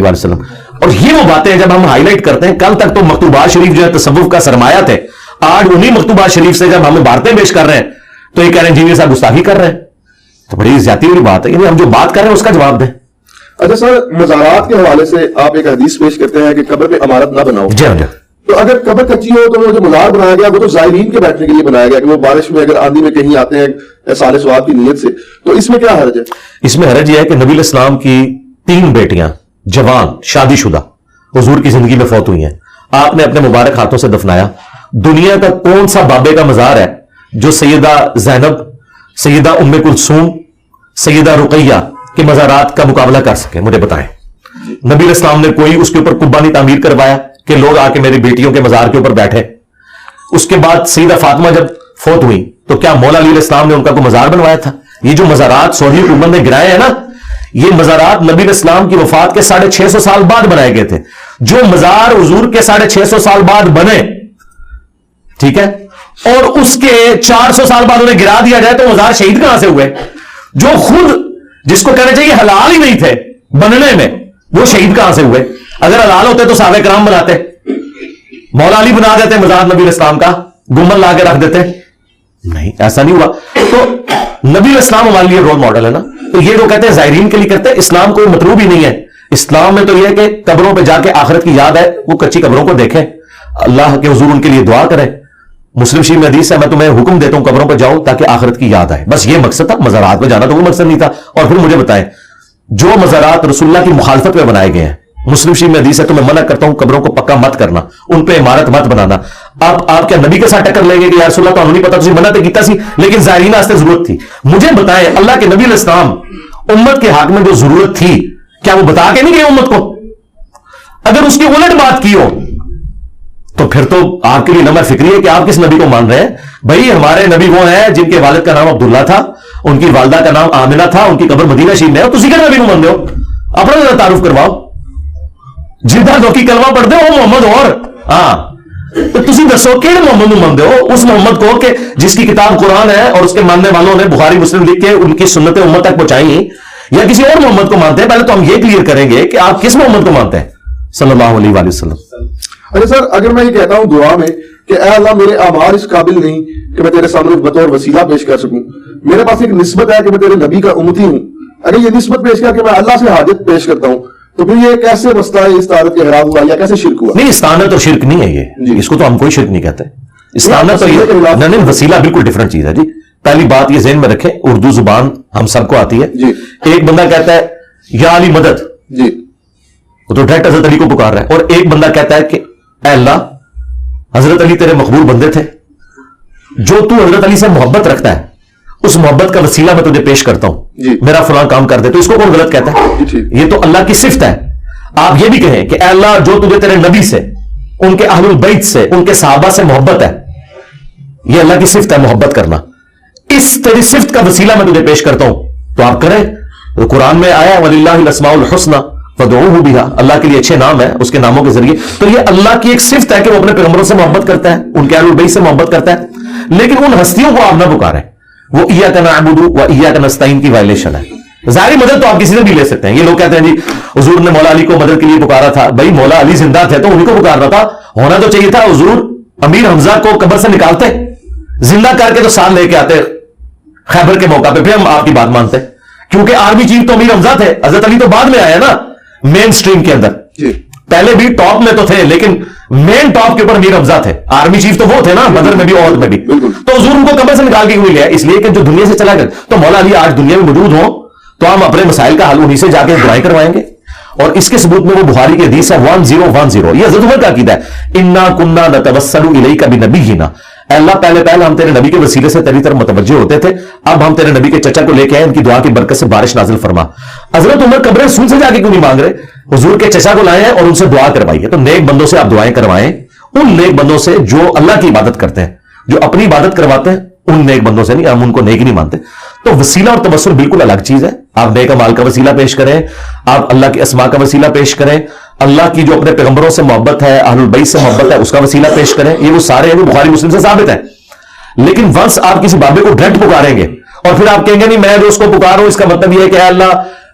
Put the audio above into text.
علیہ وسلم. اور یہ وہ باتیں جب ہم ہائی لائٹ کرتے ہیں, کل تک تو مکتوبات شریف جو ہے تصوف کا سرمایہ تھے, آج انہی مکتوبات شریف سے جب ہم عبارتیں پیش کر رہے ہیں تو یہ کہہ رہے ہیں انجینئر صاحب گستاخی کر رہے ہیں. تو بڑی زیادتی والی بات ہے, یعنی ہم جو بات کر رہے ہیں اس کا جواب دیں. اچھا سر, مزارات کے حوالے سے آپ ایک حدیث پیش کرتے ہیں کہ قبر پہ عمارت نہ بناؤ. جی جی. تو اگر قبر کچی ہو تو وہ جو مزار بنایا گیا وہ تو زائرین کے بیٹھنے کے لیے بنایا گیا, کہ وہ بارش میں اگر آندھی میں کہیں آتے ہیں سال ثواب کی نیت سے, تو اس میں کیا حرج ہے؟ اس میں حرج یہ ہے کہ نبی علیہ السلام کی 3 بیٹیاں جوان شادی شدہ حضور کی زندگی میں فوت ہوئی ہیں, آپ نے اپنے مبارک ہاتھوں سے دفنایا. دنیا کا کون سا بابے کا مزار ہے جو سیدہ زینب, سیدہ ام کلثوم, سیدہ رقیہ کے مزارات کا مقابلہ کر سکے؟ مجھے بتائیں. نبی علیہ السلام نے کوئی اس کے اوپر قبہ نہیں تعمیر کروایا کہ لوگ آ کے میری بیٹیوں کے مزار کے اوپر بیٹھے. اس کے بعد سیدہ فاطمہ جب فوت ہوئی تو کیا مولا علی علیہ السلام نے ان کا کوئی مزار بنوایا تھا؟ یہ جو مزارات سعودی حکومت نے گرائے ہیں نا, یہ مزارات نبی علیہ السلام کی وفات کے 650 سال بعد بنائے گئے تھے. جو مزار حضور کے 650 سال بعد بنے, ٹھیک ہے, اور اس کے 400 سال بعد انہیں گرا دیا جائے تو مزار شہید کہاں سے ہوئے؟ جو خود جس کو کہنا چاہیے حلال ہی نہیں تھے بننے میں, وہ شہید کہاں سے ہوئے؟ اگر حلال ہوتے تو صحابہ کرام بناتے, مولا علی بنا دیتے مزار نبی علیہ السلام کا, گنبد لا کے رکھ دیتے. نہیں, ایسا نہیں ہوا. تو نبی علیہ السلام ہمارے لیے رول ماڈل ہے نا. تو یہ جو کہتے ہیں زائرین کے لیے کرتے ہیں, اسلام کوئی مطلوب ہی نہیں ہے. اسلام میں تو یہ ہے کہ قبروں پہ جا کے آخرت کی یاد ہے, وہ کچی قبروں کو دیکھیں, اللہ کے حضور ان کے لیے دعا کریں. مسلم شریف میں حدیث ہے, میں تمہیں حکم دیتا ہوں قبروں پہ جاؤ تاکہ آخرت کی یاد آئے. بس یہ مقصد تھا. مزارات پہ جانا تو وہ مقصد نہیں تھا. اور پھر مجھے بتائیں, جو مزارات رسول اللہ کی مخالفت میں بنائے گئے ہیں, مسلم شریف میں حدیث ہے, تو میں منع کرتا ہوں قبروں کو پکا مت کرنا, ان پہ عمارت مت بنانا. آپ کیا نبی کے ساتھ ٹکر لیں گے کہ یا رسول اللہ تو ہمیں نہیں پتا, تجھے منع تو کیتا سی لیکن زائرین واسطے ضرورت تھی. مجھے بتائیں, اللہ کے نبی علیہ السلام امت کے حق میں جو ضرورت تھی, کیا وہ بتا کے نہیں گئے امت کو؟ اگر اس کی الٹ بات کی ہو تو پھر تو آپ کے لیے نمبر فکری ہے کہ آپ کس نبی کو مان رہے ہیں. بھائی ہمارے نبی وہ ہیں جن کے والد کا نام عبداللہ تھا, ان کی والدہ کا نام آمنہ تھا, ان کی قبر مدینہ شریف میں ہے. تسی کیا نبی کو مان دے ہو؟ اپنا ذرا تعارف کرواؤ. جدھر لوکی کلمہ پڑھ دے وہ محمد, اور ہاں تو تسی دسو کہڑے محمد کو مانتے ہو؟ اس محمد کو کہ جس کی کتاب قرآن ہے اور اس کے ماننے والوں نے بخاری مسلم لکھ کے ان کی سنتیں امت تک پہنچائی, یا کسی اور محمد کو مانتے ہیں؟ پہلے تو ہم یہ کلیئر کریں گے کہ آپ کس محمد کو مانتے ہیں صلی اللہ علیہ وآلہ وسلم. اچھا سر, اگر میں یہ کہتا ہوں دعا میں کہ اے اللہ میرے اعمال اس قابل نہیں کہ میں تیرے سامنے بطور وسیلہ پیش کر سکوں, میرے پاس ایک نسبت ہے کہ میں تیرے نبی کا امتی ہوں, اگر یہ نسبت پیش کر کے میں اللہ سے حاجت پیش کرتا ہوں تو پھر یہ کیسے مسئلہ ہے, استعانت کے حرام ہوا یا کیسے شرک ہوا؟ نہیں, استعانت اور شرک نہیں ہے یہ, اس کو تو ہم کوئی شرک نہیں کہتے. استعانت تو یہ نہیں, وسیلہ بالکل ڈفرنٹ چیز ہے جی. پہلی بات یہ ذہن میں رکھیں, اردو زبان ہم سب کو آتی ہے جی. ایک بندہ کہتا ہے یا علی مدد جی, وہ تو ڈائریکٹ حضرت علی کو پکار رہا ہے. اور ایک بندہ کہتا ہے کہ اے اللہ حضرت علی تیرے مقبول بندے تھے, جو تو حضرت علی سے محبت رکھتا ہے اس محبت کا وسیلہ میں تجھے پیش کرتا ہوں جی, میرا فلاں کام کر دے. تو اس کو کون غلط کہتا ہے جی؟ یہ تو اللہ کی صفت ہے. آپ یہ بھی کہیں کہ اے اللہ جو تجھے تیرے نبی سے, ان کے اہل البیت سے, ان کے صحابہ سے محبت ہے, یہ اللہ کی صفت ہے محبت کرنا, اس تیری صفت کا وسیلہ میں تجھے پیش کرتا ہوں. تو آپ کریں. تو قرآن میں آیا وَلِلَّهِ الْأَسْمَاءُ الْحُسْنَى فَادْعُوهُ بِهَا, اللہ کے لیے اچھے نام ہے, اس کے ناموں کے ذریعے. تو یہ اللہ کی ایک صفت ہے کہ وہ اپنے پیغمبروں سے محبت کرتا ہے, ان کے اہل البیت سے محبت کرتا ہے. لیکن ان ہستیوں کو آپ نہ پکاریں, وہ ایاک نعبد و ایاک نستعین کی وائلیشن ہے. ظاہری مدد تو آپ کسی سے بھی لے سکتے ہیں. یہ لوگ کہتے ہیں جی حضور نے مولا علی کو مدد کے لیے پکارا تھا. بھائی مولا علی زندہ تھے تو انہیں کو پکارنا تھا, ہونا تو چاہیے تھا حضور امیر حمزہ کو قبر سے نکالتے, زندہ کر کے تو ساتھ لے کے آتے خیبر کے موقع پہ, پھر ہم آپ کی بات مانتے, کیونکہ آرمی چیف تو امیر حمزہ تھے, حضرت علی تو بعد میں آیا نا مین سٹریم کے اندر. پہلے بھی ٹاپ میں تو تھے لیکن مین ٹاپ کے اوپر امیر حمزہ تھے, آرمی چیف تو وہ تھے نا بدر میں بھی اور میں بھی. تو حضور ان کو قبر سے نکال کے کیوں لیا؟ اس لیے کہ جو دنیا سے چلا گیا. تو مولا علی آج دنیا میں موجود ہوں تو ہم اپنے مسائل کا حل انہی سے جا کے دعائیں کروائیں گے. اور اس کے ثبوت میں وہ بخاری کی حدیث ہے 1010, یہ حضرت عمر کا عقیدہ ہے, انا کنا نتوسل الیک بنبینا, اے اللہ پہلے ہم تیرے نبی کے وسیلے سے تیری طرف متوجہ ہوتے تھے, اب ہم تیرے نبی کے چچا کو لے کے آئے, ان کی دعا کی برکت سے بارش نازل فرما. حضرت عمر قبر رسول سے جا کے کیوں نہیں مانگ رہے؟ حضور کے چچا کو لائے ہیں اور ان سے دعا کروائیے. تو نیک بندوں سے آپ دعائیں کروائیں, ان نیک بندوں سے جو اللہ کی عبادت کرتے ہیں, جو اپنی عبادت کرواتے ہیں, ان نیک بندوں سے نہیں. ہم ان کو نیک نہیں مانتے. تو وسیلہ اور توسل بالکل الگ چیز ہے. آپ نیک اعمال کا وسیلہ پیش کریں, آپ اللہ کے اسماء کا وسیلہ پیش کریں, اللہ کی جو اپنے پیغمبروں سے محبت ہے, اہل البیت سے محبت ہے, اس کا وسیلہ پیش کریں. یہ وہ سارے ہیں جو بخاری مسلم سے ثابت ہیں. لیکن ونس آپ کسی بابے کو ڈائریکٹ پکاریں گے اور پھر آپ کہیں گے نہیں میں جو اس کو پکاروں اس کا مطلب یہ ہے کہ اے اللہ